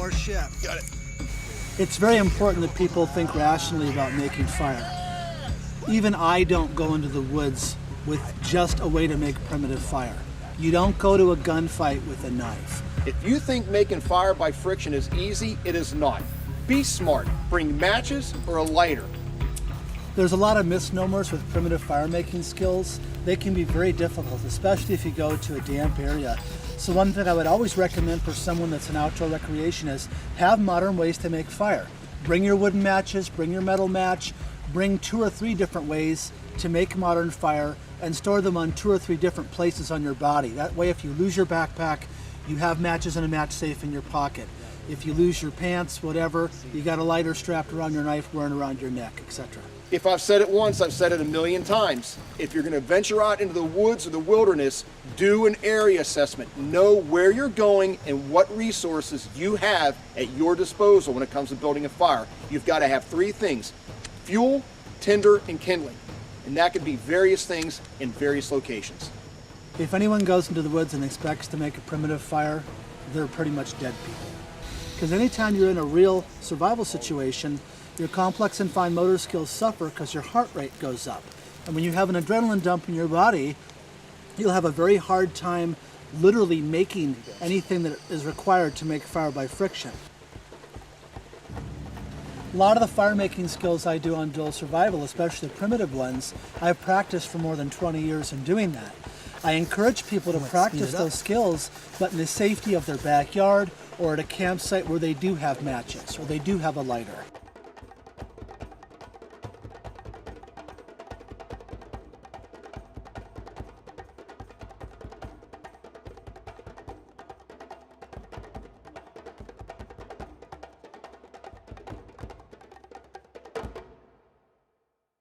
more shift. Got it. It's very important that people think rationally about making fire. Even I don't go into the woods with just a way to make primitive fire. You don't go to a gunfight with a knife. If you think making fire by friction is easy, it is not. Be smart. Bring matches or a lighter. There's a lot of misnomers with primitive fire making skills. They can be very difficult, especially if you go to a damp area. So one thing I would always recommend for someone that's an outdoor recreation is have modern ways to make fire. Bring your wooden matches, bring your metal match, bring 2 or 3 different ways to make modern fire and store them on 2 or 3 different places on your body. That way if you lose your backpack, you have matches and a match safe in your pocket. If you lose your pants, whatever, you got a lighter strapped around your knife, wearing around your neck, etc. If I've said it once, I've said it a million times. If you're going to venture out into the woods or the wilderness, do an area assessment. Know where you're going and what resources you have at your disposal when it comes to building a fire. You've got to have 3 things: fuel, tinder, and kindling. And that could be various things in various locations. If anyone goes into the woods and expects to make a primitive fire, they're pretty much dead people. Because anytime you're in a real survival situation, your complex and fine motor skills suffer because your heart rate goes up. And when you have an adrenaline dump in your body, you'll have a very hard time literally making anything that is required to make fire by friction. A lot of the fire making skills I do on dual survival, especially the primitive ones, I've practiced for more than 20 years in doing that. I encourage people to practice those skills, but in the safety of their backyard or at a campsite where they do have matches or they do have a lighter.